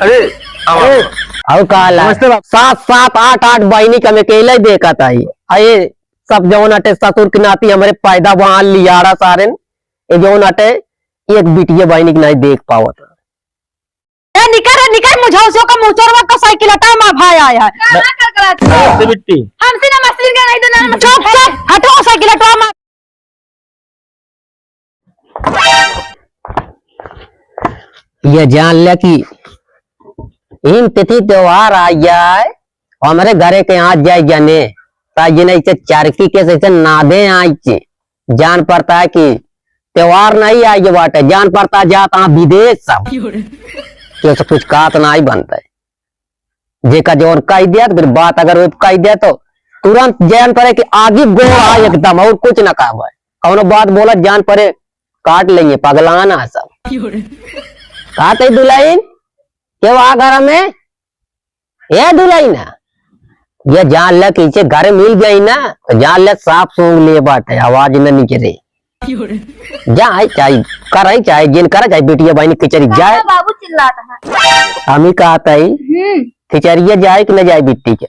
अरे अब काला 7-8 बहनी के हमें अकेले देखा था ये सब जौन अटे ससुर की नाती हमारे पैदा वहां लियारा सारे ये जौन अटे एक बिटिया बहनी की नहीं देख पावा था। निकल मुझे का मुचोरवा का साइकिल हटा मां भाई आया है बिट्टी हमसे ना मस्ती का नहीं तो ना चुप हटो साइकिल हटो मां। ये जान ले कि इन तिथि त्योहार आ जाए हमारे घरे के यहाँ जाए जाने ताजे नहीं से चारकी के से नादे आई जान पड़ता है कि त्योहार नहीं आई बाटे जान पड़ता जाता विदेश सब कि कुछ कात ना ही बनता है जेका जोन कह दिया तो फिर बात अगर वो कह दिया तो तुरंत जान पड़े कि आगे गोड़ा एकदम और कुछ ना कहा कौनो बात बोला जान पड़े काट लेंगे पगलाना सब कहते दुल्हन क्यों आ घर में ये दुल्हन ये जान ले कि घर मिल गई ना तो जान ले साफ सूंघ लिए बाटे आवाज न निकले जाए चाहे करे चाहे जिन करे चाहे बेटिया बहनी खिचड़ी जाए बाबू चिल्लाता है हम ही कहता ही खिचड़िया जाए कि न जाए बिट्टी के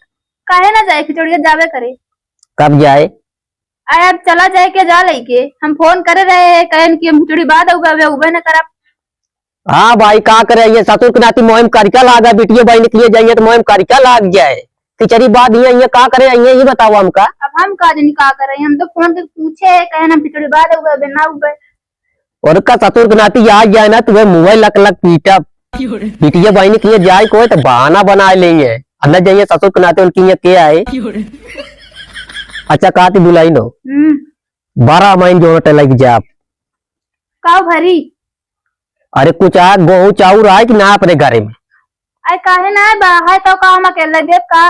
काहे ना जाए खिचड़िया जावे करे कब जाए अरे अब चला जाए के जा लेके हम फोन करे रहे हैं कहन कि हम खिचड़ी बाद उबे उबे न करब। हाँ भाई का करे ये ससुर के नाती मोहम करिका लागा बिटिया बहनी के लिए जाइए तो मोहम करिका लाग जाए खिचड़ी बाद ये का करे ये बताओ हमका। अब हम का जनी का करे हम तो फोन करके पूछे कहन हम खिचड़ी बाद उबे ना उबे और का ससुर के नाती आ जाए ना तुम्हें मुँह लक लक पीटा बिटिया बहनी के लिए जाए कोई तो बहाना बना लेंगे न जाइए ससुर के नाते उनकी ये क्या है। अच्छा कहती बुलाई लो 12 महीने जो लग जाए का भरी अरे कुछ आ गेहूं चाउर आए कि ना अपने घरे में अरे काहे ना है तो का हम अकेले देख का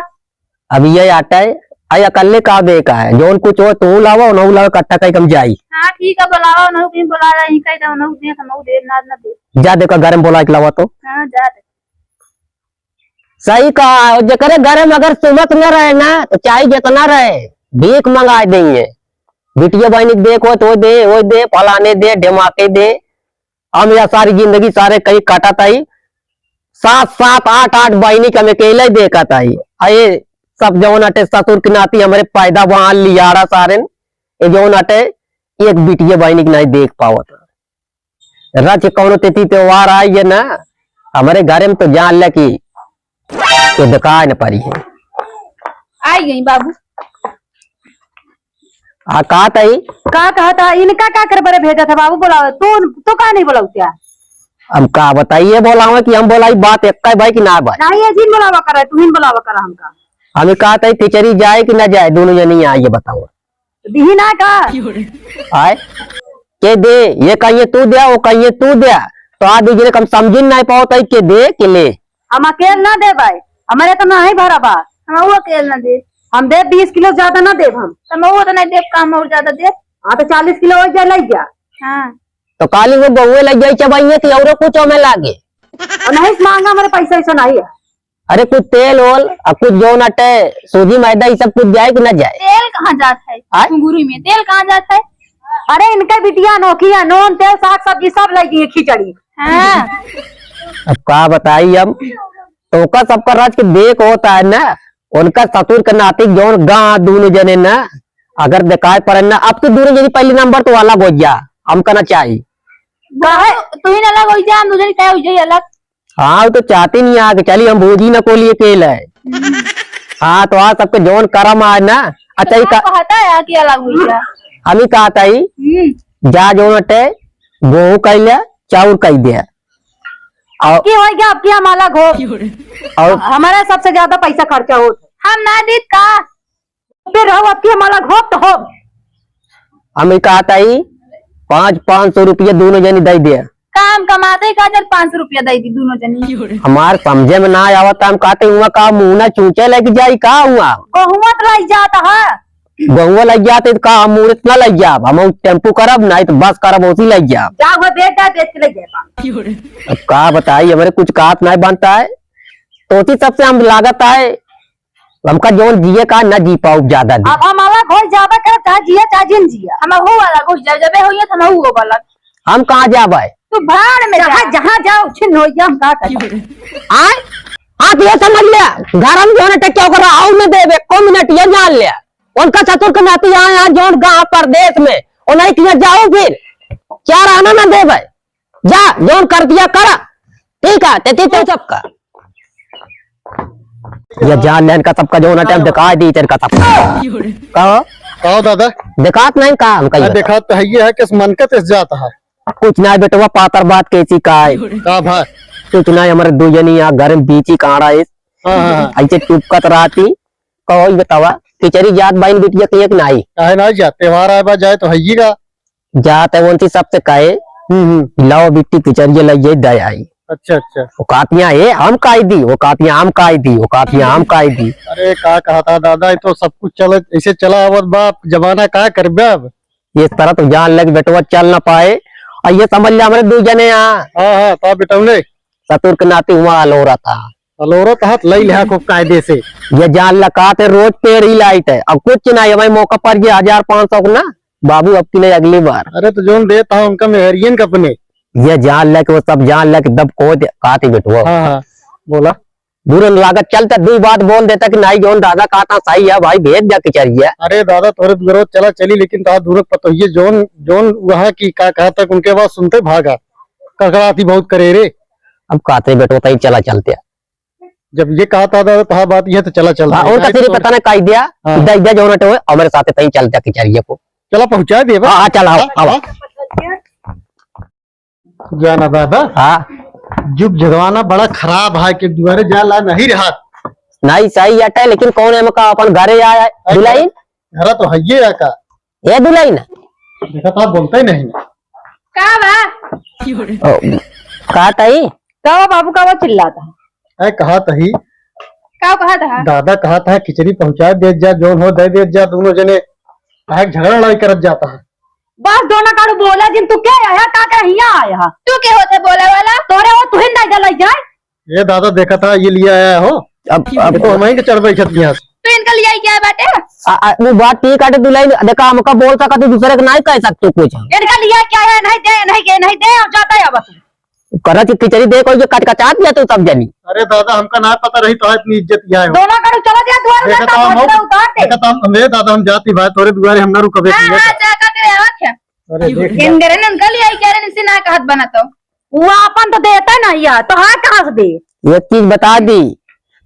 अभी ये आटा है आई अकल्ले का दे का है जोन कुछ हो तू लावा न लावा कट्टा कहीं कम जाई। हां ठीक है बुलावा न कहीं बुला रहा है कहीं न दे न दे ना दे जा देखो घर में बोला के लावा तो हां जा दे सही कहा जो करे घर में अगर सुमत न रहे ना तो चाहे जितना रहे भीख मंगा देंगे बिटिया बहनी देखो तो वो दे फलाने दे ढमाके दे हम या सारी जिंदगी सारे कहीं काटा था 7-8 बहनी के हमें अकेले देखा था ये सब जौन अटे ससुर की नाती हमारे पैदा वहां लियारा सारे ये जौन अटे एक बिटिया बहनी की नहीं देख पावा था रच कौनो तिथि त्योहार आई है ना हमारे घर में तो जान ले कि दुकान पड़ी है आई गई बाबू कहा था इनका क्या कर बरे भेजा था बाबू बुलाओ तू का नहीं बुलाऊ क्या हम का बताइए बोला कि हम बोला बात एक भाई की ना भाई नहीं जिन बुलावा कर तू ही बुलावा कर हमका हमें कहा था खिचड़ी जाए कि ना जाए दोनों जनी आए ये बताओ दी ना का आए के दे ये कहिए तू दे वो कहिए तू दे तो आज दूसरे कम समझ नहीं पाओ तो के दे के ले हम अकेले ना दे भाई हमारे तो ना ही भरा बा हम वो अकेले ना दे हम दे 20 किलो ज्यादा ना दे हम वो तो नहीं दे काम और ज्यादा दे हाँ तो 40 किलो और जा लग जा। हाँ तो काली वो बहुए लग जाए चबाइए कि और कुछ हमें लागे नहीं मांगा हमारे पैसा ऐसा नहीं है। अरे कुछ तेल ओल और कुछ जो नटे सूजी मैदा ये सब कुछ जाए कि ना जाए तेल कहाँ जाता है घुंगरू में तेल कहाँ जाता है अरे इनका बिटिया नोकिया नून तेल साग सब्जी सब लगी खिचड़ी। हाँ अब क्या बताइए हम तो का सबका राज के देख होता है ना उनका ससुर का नाती जौन गा दोनों जने ना अगर दिखाई पड़े ना अब तो दोनों जने पहले नंबर तो अलग हो जा हम करना चाहिए तू ही अलग हो जा हम दूसरी क्या हो जाए अलग। हाँ तो चाहती नहीं आगे चली हम भोजी न को लिए अकेले हाँ तो आज सबके जौन करम आज ना अच्छा ही कहता है कि अलग हुई हम ही कहता ही जा जौन अटे गेहूं कह लिया चाउर कह दिया आपकी हो गया आपकी हम अलग हो और हमारा सबसे ज्यादा पैसा खर्चा हो हम ना दी का फिर रहो आपकी हम अलग हो तो हो हम ही कहता ही 500 रुपया दोनों जनी दे दिया काम कमाते का 500 रुपया दे दी दोनों जनी हमारे समझे में ना आवता हम कहते हुआ का मुँह ना चूचे लग जाये का हुआ गहुआ तो लग जाता है गहुआ लग जाते तो का हम इतना लग जा हम टेम्पू करब नहीं तो बस करब उसी लग जा अब का बताइए हमारे कुछ कात नहीं बनता है तो उसी सबसे हम लागत है हमका जोन जिये का न जी पाओ ज्यादा अब हम अलग हो ज्यादा कर चाहे जिया चाहे जिन जिया हम वो अलग हो जब हो हम वो अलग हम कहाँ जाबे तू भाड़ में जहाँ जहाँ जाओ छिन्न हो हम का करें आए आप ये समझ लिया घर में जो है क्या कर आओ न देवे को मिनट ये जान लिया उनका चतुर के नाती यहाँ जो गाँव प्रदेश में और नहीं किया जाओ फिर चार आना ना दे भाई जा जो कर दिया करा ठीक है तेती तो सबका ये जान लेन का सबका जो ना टाइम दिखा दी तेरे का सबका कहो कहो दादा दिखात नहीं कहा हम कहीं देखा तो है ये है कि मन का तेज जाता है कुछ ना बेटवा पातर बात कैसी का है का भाई कुछ ना हमारे दो जनी यहाँ घर में बीची काड़ा है हाँ ऐसे चुपकत रहती कहो ये बतावा किचरी जात बाइन बिटिया कहीं कि नहीं काहे ना जा त्योहार आए बा जाए तो है का जात है उनकी सबसे कहे लाओ बिट्टी किचरिया लइए दे आई अच्छा अच्छा वो कातियां है हम काई दी वो कातियां हम काई दी वो कातियां हम काई दी अरे का कहा था दादा ये तो सब कुछ चले ऐसे चला अवध बाप जमाना का कर अब ये तरह तो जान लग बेटवा चल ना पाए और ये समझ लिया हमारे दो जने यहाँ हाँ तो बेटौने सतुर के नाते हुआ लो रहा था अलोरो तहत लई लिया खूब कायदे से ये जान लगाते रोज पेड़ ही लाइट है अब कुछ नहीं हमारे मौका पर ये 1500 को ना बाबू अब की नहीं अगली बार अरे तो जो देता हूँ उनका मेहरियन कपने ये जान लग वो सब जान लग दब को कहती बेटवा हाँ बोला बुरा लागत चलता दो बात बोल देता कि नहीं जोन दादा कहता सही है भाई भेज जा किचरिया अरे दादा थोड़े विरोध चला चली लेकिन तो दूरत पतो ये जोन जोन वहाँ की का कहा तक उनके बाद सुनते भागा कड़कड़ाती बहुत करे रे अब कहते बेटवा तई चला चलते जब ये कहा था दादा तो बात ये तो चला चलता और कसी पता ना कह दिया इधर इधर जो नटे हुए हमारे साथ तई चलता किचरिया को चला पहुंचा दे हाँ चल आओ जाना दादा हाँ जुग जगवाना बड़ा खराब है कि दुआरे जा ला नहीं रहा नहीं सही हटा है लेकिन कौन है मका अपन घरे आया है दुलाइन घर तो है ये का ये दुलाइन देखा था बोलते ही नहीं का बा कहा तई का बाबू का वो चिल्लाता है कहा तही का कहा था दादा कहा था खिचड़ी पहुंचा दे जा जोन हो दे दे जा दोनों जने काहे झगड़ा लड़ाई करत जाता है बस दोनों काड़ू बोला जिन तू क्या आया का हिया आया तू के होते बोले वाला तोरे वो तू हिंदा जलाई जाए ये दादा देखा था ये लिया आया हो अब तो हम ही चढ़ बैठत यहाँ से तू इनका लिया क्या बाटे वो बात ठीक है दुलाइन देखा हमका बोल सका तो दूसरे को नहीं कह सकते कुछ इनका लिया क्या है नहीं दे अब जाता है बस करा की खिचड़ी दे कोई जो कट कचात दिया तो सब जनी अरे दादा हमका ना पता रही तो इतनी इज्जत यहाँ है दोनों काड़ू चला जा द्वार देखा था हम उतार दे देखा था हम दादा हम जाती भाई तोरे दुआरे हम ना रुकबे हां जाका के रख अरे देख गेंगरे ने उनका लिया क्या रे इनसे ना कहत बना तो वो अपन तो देता नहीं यार तो हां कहां से दे एक चीज बता दी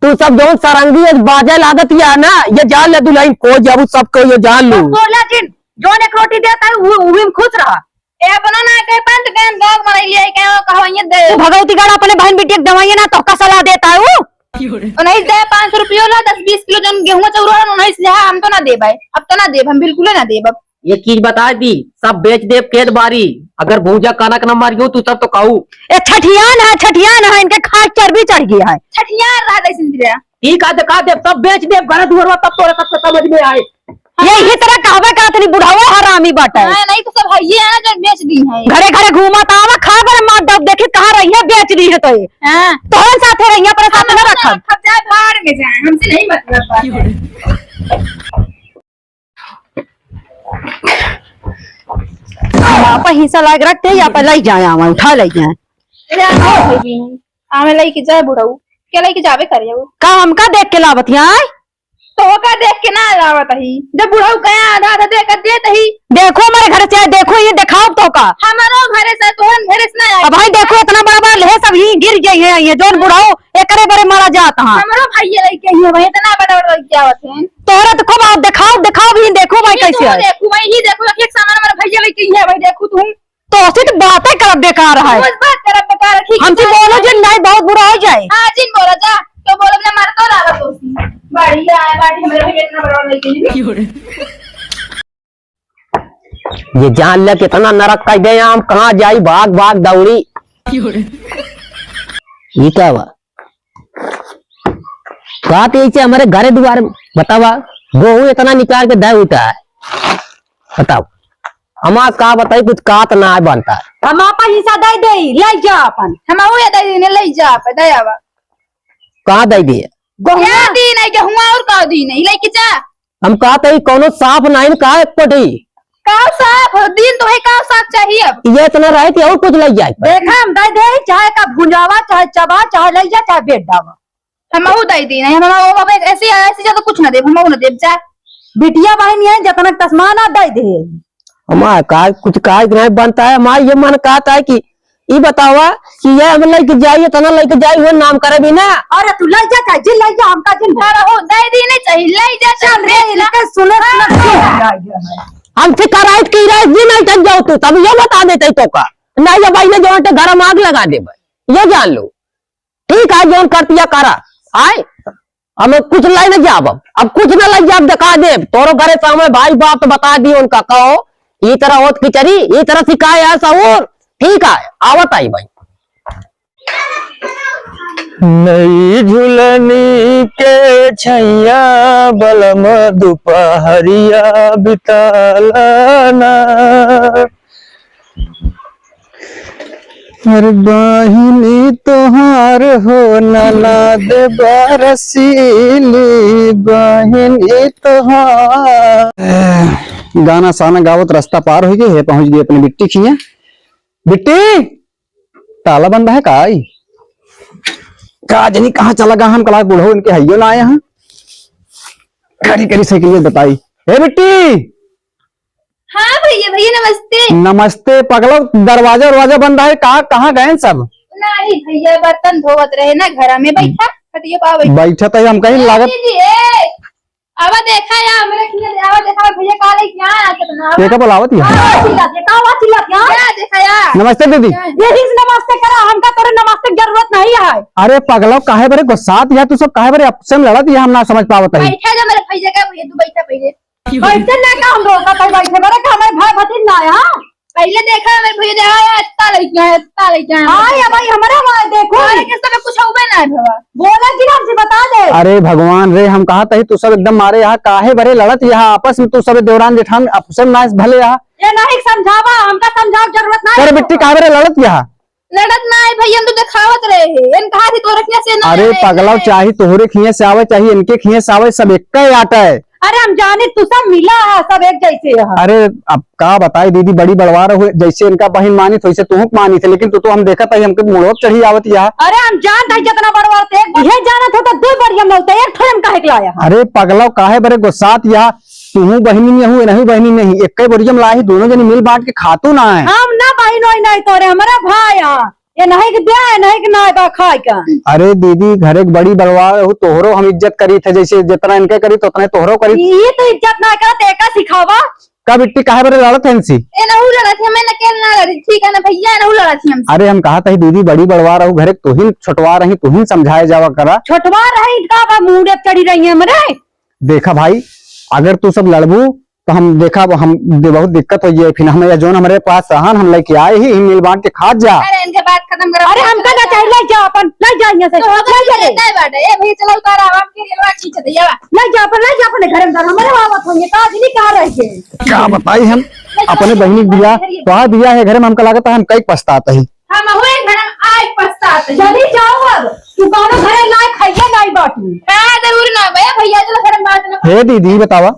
तू सब जो सारंगी बाजा लागत या ना ये जान ले दुलाइन को जब सबको ये जान लू बोला जिन जो एक रोटी देता है वो भी खुश रहा ए बना ना के पंत के दog बनाई लिया के कहवाइए दे भगवती गढ़ अपने बहन बेटी के दवाइए ना तो का सलाह देता है वो नहीं दे 500 रुपया ला 10-20 किलो जन गेहूं चौरा नहीं से हम तो ना दे भाई अब तो ना दे हम बिल्कुल ना दे अब ये चीज बता दी सब बेच दे खेत बारी अगर भूजा कनक न मारियो तू सब तो कहू ए छठियान है इनके खाट चर्बी चढ़ गया है छठियान रहा दे सिंदरा ठीक है दिखा दे सब बेच दे घर दुआर तब तोरे सब समझ में आए यही तरह कहवे का तनी बुढ़ावा हरामी बाटा है नहीं तो सब है ये है ना जो बेच दी है घरे घरे घूमत आवा खा कर मार दब देखे कहां रही है बेच ली है तो ये हां तोरे साथे रहिया पर साथ ना रखब खप जाए भाड़ में जाए हमसे नहीं मतलब आप हिस्सा लाग रखते या पर लाई जाए आवा उठा ले जाए आमे लाई के जाए बुढ़ऊ के लाई के जावे करे वो का हमका देख के लावत यहाँ तो का देख के ना लावत ही जब बुढ़ऊ गया आधा आधा दे कर देत ही देखो हमारे घर से देखो ये दिखाओ तो का हमारो घरे से तोहन घरे से ना अब भाई देखो इतना बड़ा बड़ा ले सब ही गिर गई है ये जोन बुढ़ाओ एकरे बड़े मारा जाता हां हमारो भाई लाई के ही वही इतना बड़ा बड़ा क्या होते हैं तोरा तो खूब दिखाओ भी देखो भाई कैसे है देखो भाई ही देखो एक सामान हमारा भैया लाई के है भाई देखो तुम तो सिर्फ बातें कर बेकार है बस बात कर बेकार ठीक हमसे बोलो जो नहीं बहुत बुरा हो जाए हां जिन बोला जा तो बोलो ना मार तो लावा तो बढ़िया है बाटी हमारे भैया इतना बड़ा लाई के ये जान ले कितना नरक कर गए हम कहाँ जाई भाग भाग दौड़ी ये क्या हुआ बात यही हमारे घरे द्वार बतावा गेहूं इतना निकाल के दे उठा है बताओ हमारा का बताई कुछ कात ना है बनता हम आपा हिस्सा दे दे ले जा अपन हम वो या दे ने ले जा पे दयावा कहाँ दे दिए क्या दी नहीं के हुआ और का दी नहीं ले के जा हम कहते ही कोनो साफ नहीं कहा एक पटी काव साफ दिन तो है, काव साफ चाहिए अब। ये इतना रहे थे और कुछ लग जाए देखा हम दे दे, चाहे का भुंजावा, चाहे चबा, चाहे ले जा, चाहे बेट डावा। हम वो दई दी नहीं, हम वो बाबा ऐसे ऐसे ज्यादा कुछ ना दे, हम वो ना दे जा। बिटिया बहन है जतना तस्मा ना दे दे। हमारा काय कुछ काय नहीं बनता है। हमारा ये मन कहता है कि ये बतावा कि ये हम लेके जाइए तना लेके जाए वो नाम करे भी ना। अरे तू ले जा, चाहे जिल ले जा, हमका जिल हो दई दी नहीं चाहिए, ले जा चल रे, इनके सुने हम शिकायत की रहे जी नहीं तक जाओ तू तब ये बता देते तो का नहीं ये भाई ने जो घर में आग लगा दे भाई ये जान लो। ठीक है जो कर दिया करा आए हमें कुछ लाई न जाब अब कुछ न लग जाब दिखा दे तोरो घरे सामने भाई बाप तो बता दिए उनका कहो ये तरह होत खिचड़ी ये तरह सिखाए ऐसा और ठीक है आवत आई भाई। नई झुलनी के छैया बलम दोपहरिया बितालाना अरे बहिनी तोहार हो ननद बरसीली बहिनी तोहार। गाना साना गावत रास्ता पार हो गए है, पहुंच गए अपनी बिट्टी खिया। बिट्टी ताला बंद है काई का जनी कहाँ चला गया हम कला बुढ़ो इनके हइयो ना आए हैं करी करी साइकिल बताई। हे बिट्टी हाँ भैया भैया नमस्ते। नमस्ते पगलो दरवाजा दरवाजा बंद है कहाँ गए सब। नहीं भैया बर्तन धोवत रहे ना घर में बैठा खटिया पा बैठा तो हम कहीं लागत अब देखा या मेरे खिया आवा देखा भैया काले क्या है कितना देखा बुलावत है। क्या देखा या नमस्ते दीदी। ये ही नमस्ते करा, हमका तोरे नमस्ते की जरूरत नहीं है। अरे पगलो काहे बरे गुस्सात है तू सब काहे बरे आपसे में लड़त है हम ना समझ पावत है। बैठा जा मेरे भैया का भैया तू बैठा पहले बैठे ना का हम लोग का कहीं बैठे बरे का हमारे भाई भतीज ना आया। पहले देखा मेरे भैया दे आया इतना लड़कियां आया भाई हमारे वहां देखो अरे किस में कुछ हुआ ना भवा बोला कि हमसे बता दे। अरे भगवान रे हम कहा तही तू सब एकदम मारे यहाँ काहे बरे लड़त यहाँ आपस में तू सब देवरान जेठान आपस में नाच भले यहाँ ये नहीं समझावा, हमका समझाव जरूरत नहीं। अरे बिट्टी काहे बरे लड़त यहाँ। लड़त ना है भैया तो दिखावत रहे हैं इन कहा थी तो रखने से ना अरे पगलाव चाहे तोहरे खिए से आवे चाहिए इनके खिए से आवे सब एक ही आटा है। अरे हम जाने तू सब मिला है, सब एक जैसे है। अरे अब का बताई दीदी बड़ी बड़वार हुए जैसे इनका बहन मानी वैसे तू मानी थे लेकिन तू तो हम देखा था हमके मुड़ोक चढ़ी आवत यहाँ। अरे हम जानते हैं जितना बड़वा थे ये जाना था तो दो बढ़िया मिलते एक ठो हम काहे के लाया। अरे पगलाव काहे बरे गुस्सात यहाँ तू बहनी में हूँ नहीं बहनी नहीं एक बोरियम लाई दोनों जनी मिल बांट के खातू ना है। हम ना बहनों नहीं तोरे हमारा भाई ये नहीं कि ब्याह नहीं कि ना खाए का। अरे दीदी घर एक बड़ी बड़वार हो तोहरो हम इज्जत करी थे जैसे जितना इनके करी तो उतना तोहरो करी। ये तो इज्जत ना करते का सिखावा का बिट्टी काहे बरे लड़त है इनसी। ए ना लड़ा थी मैं अकेले ना लड़ी ठीक है ना भैया ना लड़ा थी हम। अरे हम कहा था दीदी बड़ी बड़वार हो घर तू ही छुटवा रही तू ही समझाए जावा करा। छोटवा रही का मुंह चढ़ी रही है हमारे। देखा भाई अगर तू सब लड़बू तो हम देखा हम बहुत दिक्कत हो जाए फिर हमें जो हमारे पास रहन हम लेके आए ही मिल बांट के खा जा। अरे इनके बात खत्म करो। अरे हमका ना चाहिए ले जा अपन ले जा यहाँ से तो होगा ये काय बात है ए भैया चलो उतार आवा फिर ये लोग खींच दे जावा ले जा अपन घर में हमारे बाबा होंगे काज नहीं कहा रहे के क्या बताई हम अपने बहनी दिया तो दिया है घर में हमको लागत है हम कई पछताते ही हम हुए घर आज पछताते चली जाओ अब तू कौन घरे ना खाइए नहीं बाटू हां जरूर ना भैया चलो घर में बात ना। हे दीदी बतावा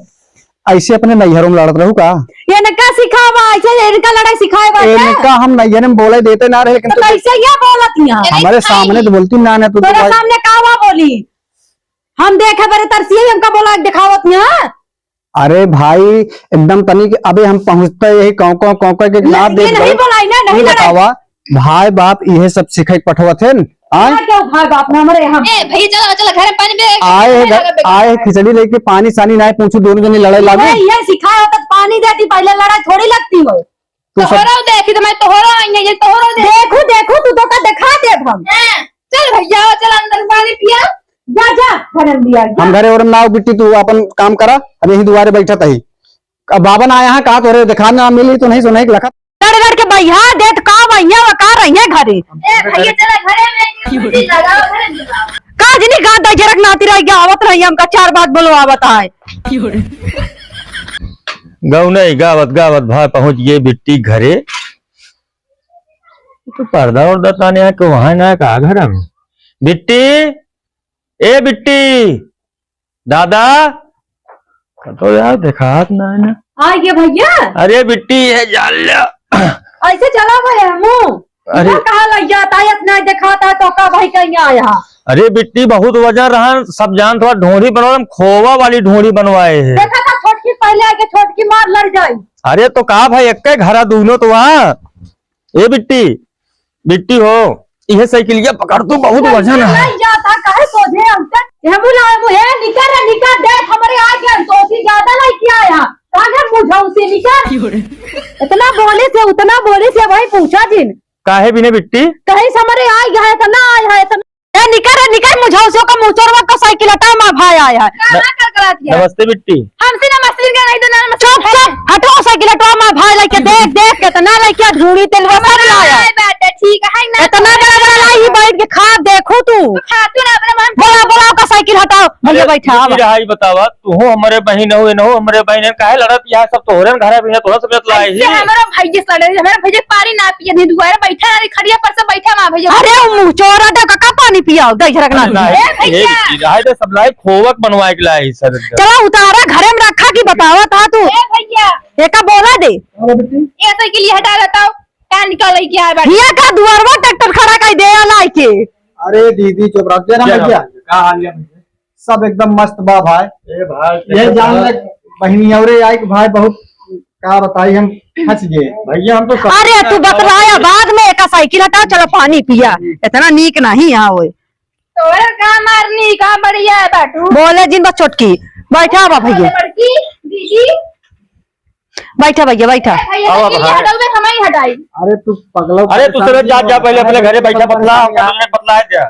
ऐसे अपने नैहरों में लड़त रहू का। ये नका सिखावा ऐसे इनका लड़ाई सिखाए बाटे इनका हम नैहर में बोले देते ना रहे लेकिन तो कैसे ये बोलतियां हमारे सामने तो बोलती ना तू तेरे सामने कावा बोली हम देखे बड़े तरसी हमका बोला दिखावत ना। अरे भाई एकदम तनी के अबे हम पहुंचते यही कौ के ना दे नहीं बोलाई ना नहीं बतावा भाई बाप ये सब सिखाई पठवा थे क्या भाई बाप ने हमारे यहाँ ए भैया चलो चलो घर में पानी दे आए खिचड़ी लेके पानी सानी ना पूछू दोनों जने लड़ाई लागू ये सिखाया होता पानी देती पहले लड़ाई थोड़ी लगती हो। तू सब तोहरा देखी तो मैं तोहरा आएंगे ये तोहरा देखो देखो तू तो का दिखा दे हम चल भैया चल अंदर पानी पिया जा जा घर में दिया हम घरे और ना बिट्टी तू अपन काम करा अब यही दुआरे बैठा तही अब बाबा ना आया कहा तोरे दिखा ना मिली तो नहीं सुनाई लखा लड़ के भैया देख का भैया वो का रही है घरे ए भैया चला घरे में लगाओ घरे में लगाओ काज नहीं गाता जरक नाती रह गया आवत रही हमका चार बात बोलो आवत है गौ नहीं गावत गावत भाई पहुंच गए बिट्टी घरे तो पर्दा उर्दा ताने आके वहां ना कहा घर में बिट्टी ए बिट्टी दादा तो यार देखा ना है ना हाँ ये भैया अरे बिट्टी ये जान लिया। ऐसे चला गए मुँह अरे कहा लग जाता है इतना दिखाता है तो का भाई कहीं आया। अरे बिट्टी बहुत वजन रहा, सब जान थोड़ा ढोंढी बनवा, हम खोवा वाली ढोंढी बनवाए है। देखा था छोटकी पहले आके छोटकी मार लड़ जाई। अरे तो कहा भाई एक घरा दूनो तो वहाँ। ए बिट्टी बिट्टी हो यह साइकिलिया पकड़ तू, बहुत वजन है। नहीं जाता काहे सोझे अंतर ये बुलाए मुझे निकर देख हमारे आ गया तो सी ज्यादा नहीं किया यहाँ काहे मुझे उसे निकर इतना बोले से भाई पूछा जिन काहे भी ने बिट्टी कहीं से हमारे आ गया है तो ना आया है तो निकर मुझे उसे का मुचोरवा का साइकिल हटा मां भाई आया है। कहां कर करा दिया। नमस्ते बिट्टी। हमसे नमस्ते का नहीं तो ना चुप हटो साइकिल हटो मां भाई लेके देख कितना लेके ढूंढी तेलवा सब लाया बेटा ठीक है ना इतना बड़ा लाई बैठ के खा देखो तू खातू ना अपने मन बोला का साइकिल हटाओ भैया बैठा रहाई बतावा तू हो हमारे बहन हो न हो हमारे बहन काहे लड़त यह सब तोहरे घर भी तोरा सब लाई है। हमारा भाई सड़े हमारा भाई पानी ना पिए नहीं दुआरे बैठा है खड़िया पर से बैठा मां भैया अरे मुंह चोरा दा का पानी पियाओ दई रखना रहाई तो सब लाई खोवक बनवाए के लाई सर। चला उतारा घरे में रखा की बतावा था तू भैया एका बोला दे ये साइकिल हटा लेता क्या निकाल के आए बैठ ये का दुआरवा ट्रैक्टर खड़ा कर दे लाई के। अरे दीदी चुप रख ना भैया, का हाल है सब एकदम मस्त बा भाई। ए भाई ये जान ले बहनी औरे आई कि भाई बहुत का बताई हम फंस गए भैया हम तो अरे तू बतलाया बाद में एका साइकिल हटा चलो पानी पिया इतना नीक नहीं यहाँ हो तोरे का मारनी का बढ़िया है बैठू बोले जिन बस छोटकी बैठा बा भैया दीदी बैठा भैया बैठा हमारी हटाई। अरे तू पगला, अरे तू चले जा पहले अपने घरे बैठा बतला बतला है क्या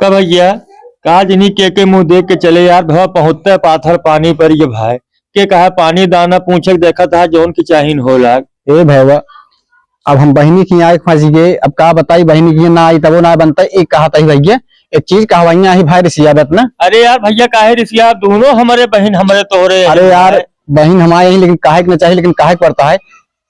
का भैया का जिन्हीं के मुंह देख के चले यार भवा पहुंचते पाथर पानी पर ये भाई के कहा पानी दाना पूछे देखा था जोन की चाहिन हो लाग। ए भैया अब हम बहनी की आए फंस गए, अब का बताई बहनी की ना आई तब ना बनता। एक कहा था भैया एक चीज कहवाइया ही भाई रिसियाबत ना। अरे यार भैया काहे रिसिया दोनों हमारे बहन हमारे तोहरे। अरे यार बहन हमारे ही लेकिन काहे न चाहिए, लेकिन काहे पड़ता है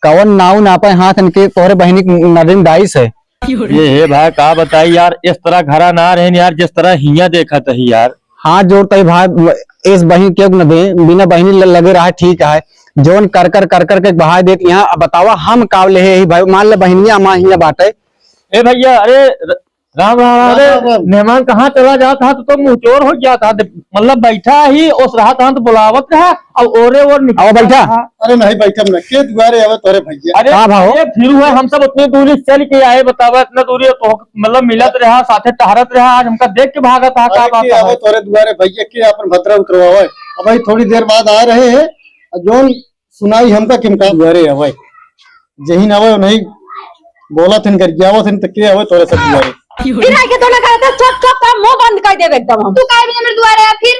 कवन नाव नापे हाथ इनके तोहरे बहनी नदीम दाइस है। ये है भाई का बताई यार इस तरह घरा ना रहे यार जिस तरह हिया देखा था यार। हाथ जोड़ता है भाई इस बहन क्यों न दे, बिना बहनी लगे रहा ठीक है जोन कर के बहा देती यहाँ बतावा हम कावले है भाई मान ले बहनिया माँ हिया बाटे। ए भैया अरे राम राम। अरे मेहमान कहाँ चला जाता था तो मुंह चोर हो गया था मतलब बैठा ही उस रहा था तो बुलावत रहा और ओरे और निकल बैठा। अरे नहीं बैठा ना के दुआरे आवे तोरे भैया। अरे ये फिर हुआ हम सब उतनी दूरी चल के आए बतावा इतना दूरी तो मतलब मिलत रहा साथे टहरत रहा आज हमका देख के भागा था का बात है तोरे दुआरे भैया के अपन भद्रा उतरवावे अब भाई थोड़ी देर बाद आ रहे हैं जोन सुनाई हमका किमका दुआरे आवे जही ना आवे नहीं बोला थन कर गया वो थन तक के आवे तोरे सब दुआरे फिर आके तो लगा था चुप का मुंह बंद कर दे एकदम हम तू काहे भी मेरे द्वारे आ फिर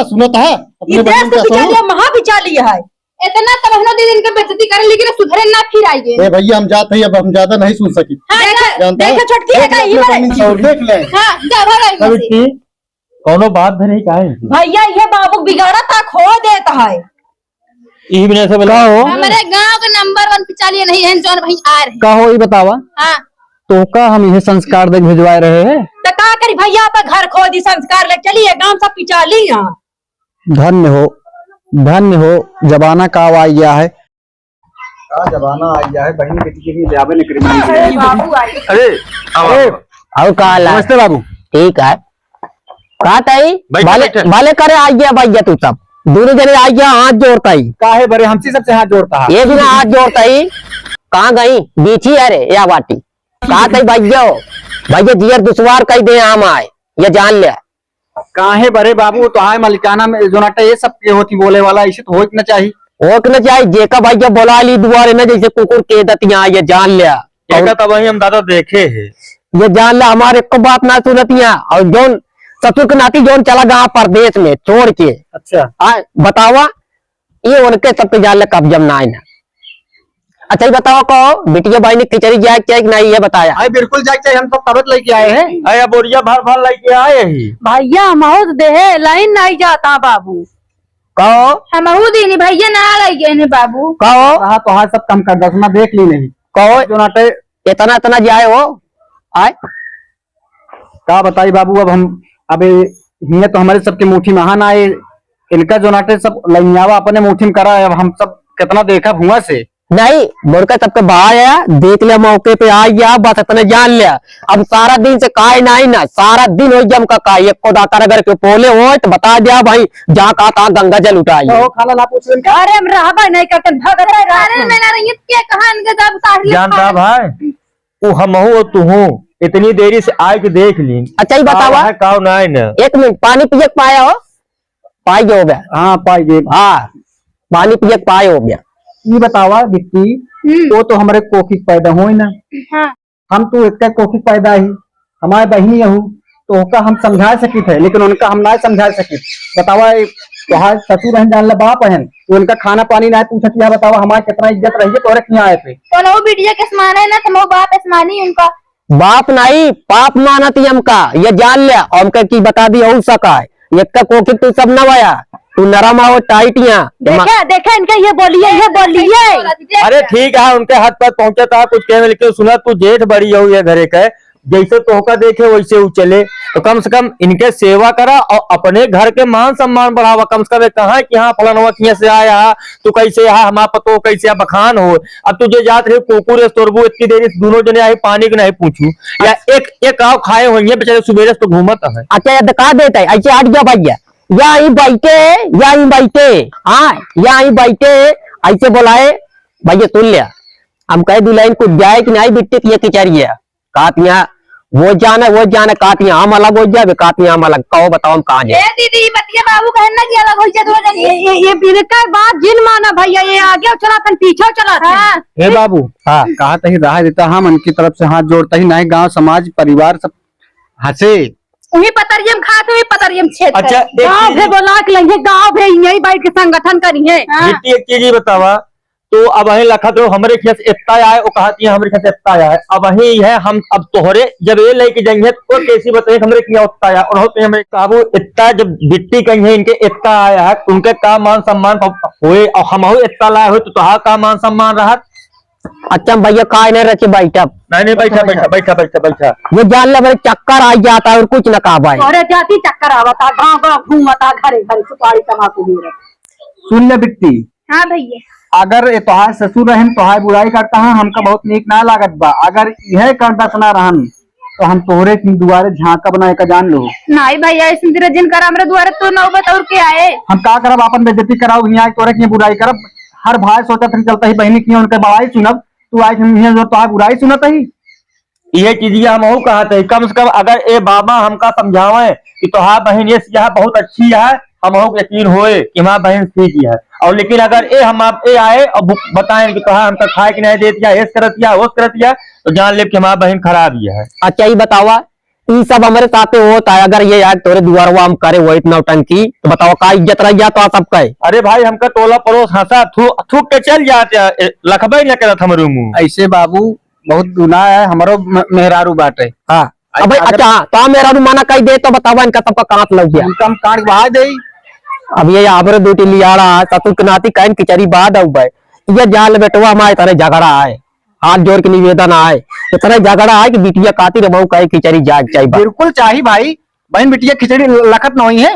सुनता है ये देश तो बिचारिया महा बिचाली है इतना तब हम दिन के बेइज्जती करे लेकिन सुधरे ना फिर आइए। ए भैया हम जाते हैं अब हम ज्यादा नहीं सुन सकी। हां देखो छोटकी है का ये और देख ले हां जा भाई कोनो बात भी नहीं काहे भैया ये बाबू बिगाड़ा था खो देता है ई बिना से बताओ हमारे गांव का नंबर 1 पिचालिए नहीं है जौन भाई आ रहे का हो ये बतावा। हां तो का हम ये संस्कार दे भिजवाए रहे हैं तो का करी भैया पे घर खो दी संस्कार ले चलिए गांव सब पिचाली यहां। धन्य हो जमाना का आ गया है का जमाना आ गया है बहन बेटी की जाबे न करी बाबू आई अरे और का नमस्ते बाबू। ठीक है का ताई भले करे आ गया भैया तू सब दोनों जने आ गया हाथ जोड़ता ही काहे बड़े हमसे सबसे हाथ जोड़ता है ये भी ना हाथ जोड़ता ही कहाँ गई बीची है रे या बाटी कहा ताई भैया भैया जियर दुश्वार कही दे आम आए ये जान लिया काहे बड़े बाबू तो आए मलिकाना में जो नाटा ये सब के होती बोले वाला इसे तो हो न चाहिए होक न चाहिए जेका भैया बोला ली दुआरे न जैसे कुकुर के दतिया ये जान लिया तब वही हम दादा देखे है ये जान लिया हमारे को बात ना सुनतिया और जोन ससुर के नाती जोन चला गया परदेश में छोड़ के। अच्छा बतावा ये उनके सबके जान लिया कब जम ना आए ना। अच्छा ही बताओ को बिटिया भाई ने खिचड़ी जाए क्या नहीं ये बताया। अरे बिल्कुल जाए चाहिए हम सब तबत लेके आए हैं। अरे बोरिया भर लेके आए ही भैया मौत दे लाइन नहीं जाता बाबू कहो हम दीनी भैया ना रह गए बाबू कहो हाँ तो हाँ सब कम कर दसना देख ली नहीं कहो जो नाटे इतना जाए वो आए का बताई बाबू अब हम अबे हिया तो हमारे सबके मुट्ठी महान आए, इनका जो नाटे सब लइयावा अपने मुट्ठी में करा है। अब हम सब कितना देखा हुआ से नहीं बोल के सबके बाहर आया, देख लिया मौके पे आ गया, बस इतने जान लिया। अब सारा दिन से काय नहीं ना, सारा दिन हो जम का काय एक को दाकर अगर के पोले हो तो बता दिया भाई, जहाँ कहा था गंगा जल उठाई। तो खाला ना पूछ इनका। अरे हम रहबा नहीं करते भगत अरे मैं ना रही के कहां इनके जब साड़ी जानता भाई वो हम और तू हूँ इतनी देरी से आए के देख ली। अच्छा ही बतावा, काव ना एक मिनट पानी पिए के पाया हो, पाई हो गया। हाँ पाई गए। हाँ पानी पिए के पाए हो गया। ये बतावा बिट्टी, वो तो हमारे कोखी पैदा हो ना, हां हम तो एक कोखी पैदा ही, हमारे बहनी हूँ तो ओका हम समझा सकी थे, लेकिन उनका हम ना समझा सकी। बतावा तुहार ससुर रहन जान ला बाप रहन, तो उनका खाना पानी ना पूछत या बतावा हमारे कितना इज्जत रही है, तोरे क्यों आए थे। तो वो बिटिया के समान है ना, तो वो बाप आसमानी उनका बाप नहीं पाप मानती हमका, ये जान लिया। हमका की बता दी हो सका है, एक का कोखी तू सब नवाया, तू नरम आओ टाइटिया। देखा देखा इनके ये बोलिए। अरे ठीक है उनके हाथ पर पहुंचा था कुछ कह लेकिन सुना तू जेठ बड़ी हो ये घरे का, जैसे तोहका देखे वैसे वो चले, तो कम से कम इनके सेवा करा और अपने घर के मान सम्मान बढ़ावा। कम से कम कहा कि हाँ फलानवा किया से आया तू कैसे है हमारा पतो कैसे बखान हो। अब तुझे जात रहे कुकुर तोरबू इतनी देरी से दोनों जने आई पानी के नहीं पूछू या एक आव खाए होंगे बेचारे सुबेरे से तो घूमत है। अच्छा ये दिखा देता है ऐसे हट गया भैया, या ही बैठे या ही बैठे, हाँ या ही बैठे ऐसे बोलाए भैया सुन लिया। हम कह दुल्हन कुछ जाए कि नहीं बिट्टी की किचरिया कातिया वो जाने कातिया हम अलग हो जाए, कातिया हम अलग। कहो बताओ हम कहाँ जाए। ए दीदी बतिया बाबू कहना कि अलग हो जाए दो जने। ये बिल्कुल बात जिन माना भैया, ये आगे चला था पीछे चला था। हे बाबू, हाँ कहा तही राह देता, हम उनकी तरफ से हाथ जोड़ता ही नहीं, गांव समाज परिवार सब हंसे। उही पतरियम खात हुई पतरियम छेद अच्छा एक गाँव चीज- भे बोला के लेंगे, गाँव भे यही बैठ के संगठन करिए। बेटी एक चीज ही बतावा, तो अब वही लखत हो हमरे खेत इतना आए वो कहती है हमरे खेत इतना आया है। अब वही है हम अब तोहरे जब ये लेके जाएंगे तो कैसी बताइए हमरे किया उतना आया और होते हमें काबू इतना जब बिट्टी कहीं है इनके इतना आया है उनके का मान सम्मान हुए और हम इतना लाए हुए तो तुहार का मान सम्मान रहा। अच्छा भैया काय नहीं रखे बैठा, नहीं बैठा बैठा बैठा बैठा बैठा ये जान ले मेरे चक्कर आ जाता है और कुछ न कहा भाई। अरे जाती चक्कर आवता, गाँव गाँव घूमता, घरे घरे सुपारी तमाकू भी रहे। सुन ले बिट्टी, हां भैया अगर ये तोहार ससुर रहन तोहार बुराई करता है हमका बहुत नीक ना लागत बा। अगर यह कर दसना रहन तो हम तोहरे दुआरे झांका बनाए का जान लो। नहीं भैया इस दिन कर हमरे द्वारे तो नौबत और के आए। हम का करब अपन बेइज्जती कराओ, यहाँ तोरे की बुराई करब। हर भाई सोचत हम चलता ही बहनी की उनके बड़ाई सुनब, तू आज हम यहाँ जो तोहार बुराई सुनत ही। ये चीज हम कहा थे कम से कम अगर ये बाबा हमका समझावे कि तुहार बहन ये बहुत अच्छी है हम यकीन होए कि हमारा बहन ठीक है। और लेकिन अगर ये हम आप ये आए और बताएं कि कहा हमका खाए कि नहीं देती है करत या वो करत या तो जान ले कि हमारा बहन खराब ही है। अच्छा ही बतावा ये सब हमारे साथ होता है, अगर ये यार तोरे दुआर हम करे वो इतना टंकी तो बताओ का इज्जत रह जाता सब कहे। अरे भाई हमका टोला पड़ोस हंसा थूक के चल जाते लखबे न करत हमरे मुंह। ऐसे बाबू बहुत गुनाह है, हमारो मेहरारू बाटे। हाँ अब अच्छा हाँ, तो मेरा माना कही दे तो बतावा इनका सबका कांट लग गया। उनका हम काट बहा दे। अब ये आबरे दूटी लियाड़ा सतु कनाती कहन किचरी बाद अब ये जाल बेटवा हमारे तरह झगड़ा है, हाथ जोड़ के निवेदन आए इतना झगड़ा है कि बिटिया काती रहो कहे खिचड़ी जाग चाहिए। बिल्कुल चाहिए भाई, बहन बिटिया खिचड़ी लखत न हुई है।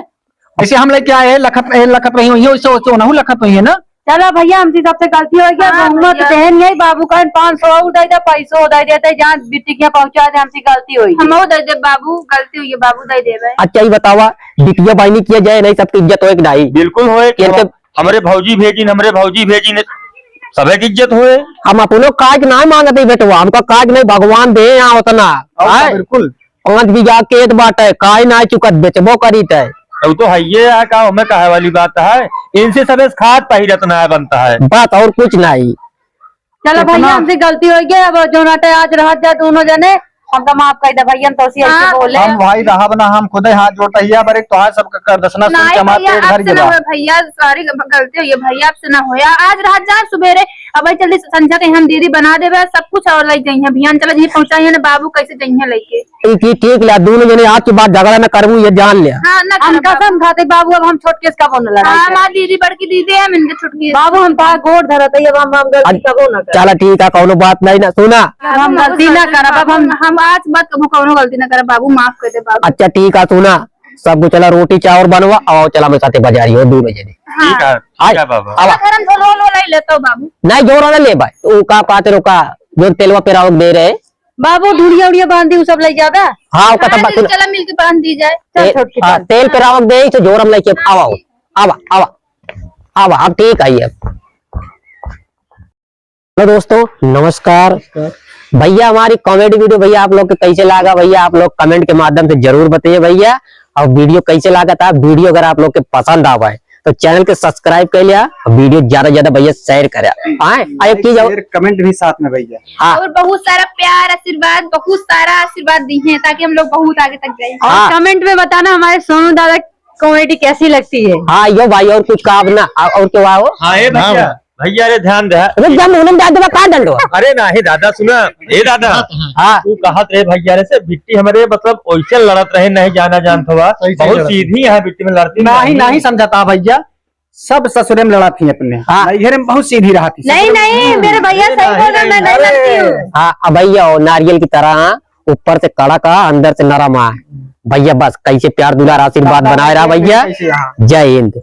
ऐसे हम लेके आए हैं लखत रही हुई है, उससे नहु लखत हुई है ना। चलो भैया हमसे सबसे गलती हो गया, हाँ, बहुमत भैया। बहन यही बाबू का 500 उठाई दे, पैसों उठाई देते, जहाँ बिटिया पहुंचा दे, हमसे गलती हुई। हम दे दे बाबू, गलती हुई है बाबू दे देवे। अच्छा ही बतावा बिटिया बहनी किया जाए नहीं सबकी इज्जत हो एक नहीं। बिल्कुल होए कि इनके- हमरे भौजी भेजी ने सबे की इज्जत होए। हम अपनों काज नहीं मांगते बेटवा, हमका काज नहीं भगवान दे यहाँ उतना बिल्कुल 5 बीघा खेत बाटे काय ना चुकत बेचबो करी तय। अब तो है ये है का हमें कहे वाली बात है, इनसे सबे खाद पहिरतना है बनता है बात और कुछ नहीं। चलो भैया हमसे गलती हो गई, अब जो नाटे आज रह जाए दोनों जने हमका माफ कर दे भैया, तो ऐसे हाँ, बोले। हम भाई रहा बना हम खुद ही हाथ जोड़ता ही बार एक तोहार सब कर दसना सुन के नहीं हमारा भैया पेट भर आपसे ना गया। हुआ भैया, सॉरी गलती हुई है भैया आपसे ना होया। आज रात जा सुबेरे अब जल्दी संझा के हम दीदी बना देवे सब कुछ और ले जाइए अभियान चला जी पहुंचाइए ना बाबू कैसे जाइए लेके। ठीक लिया दोनों जने आज के बाद झगड़ा न करूँ ये जान लिया। हाँ ना हम करो कसम खाते बाबू, अब हम छोट केस का बोलने लगा। हाँ हमारी दीदी बड़की दीदी है मैंने छुटकी बाबू हम तो गोड़ धरते अब हम गलती कबो न कर। चला ठीक है कौनो बात नहीं ना सुना। हम गलती ना करब, अब हम आज बात कबू कौनो गलती ना करे बाबू, माफ कर दे बाबू। अच्छा ठीक है सुना सब कुछ चला रोटी चावल बनवा आओ चला मैं साथे बाजारी हो 2 बजे ठीक है बाबा। आवा घर हम रोल रोल ही लेतो बाबू। नहीं जोर ना ले भाई वो का पाते रोका जो तेलवा पेराव दे रहे बाबू ढूढ़िया उड़िया बांध दी सब ले जादा। हाँ वो हाँ, कथा चला मिलके बांध दी जाए। चल छोटकी चल। तेल पेराव दे तो जोर हम लेके आवा आवा आवा आवा अब ठीक आई अब। हेलो दोस्तों नमस्कार भैया, हमारी कॉमेडी वीडियो भैया आप लोग को कैसे लगा भैया आप लोग कमेंट के माध्यम से जरूर बताइए भैया। और वीडियो कैसे लगा था, वीडियो अगर आप लोग के पसंद आवा है तो चैनल के सब्सक्राइब कर लिया, वीडियो ज्यादा ज्यादा भैया शेयर करे आए की जाओ कमेंट भी साथ में भैया। हाँ और बहुत सारा प्यार आशीर्वाद, बहुत सारा आशीर्वाद दी है ताकि हम लोग बहुत आगे तक जाए। और हाँ। कमेंट में बताना हमारे सोनू दादा कॉमेडी कैसी लगती है। हाँ यो भाई और कुछ कहा ना और क्या हुआ हो हाँ ए भैया भैया अरे ध्यान दे। रुक जा मुंह में डाल दे का डंडो। अरे ना हे दादा सुना हे दादा हाँ तू कहत रहे भैया रे से बिट्टी हमारे मतलब ओइसे लड़त रहे नहीं जाना जानत हुआ सही बहुत लड़त। सीधी है बिट्टी में लड़ती नहीं समझाता भैया, सब ससुरे में लड़ा थी अपने। हाँ। नैहरे में बहुत सीधी रहा थी। नहीं नहीं मेरे भैया सही बोल रहे, मैं नहीं लगती हूँ। हाँ अब भैया वो नारियल की तरह ऊपर से कड़क अंदर से नरम है भैया। बस कैसे प्यार दुलार आशीर्वाद बनाए रहा भैया। जय हिंद।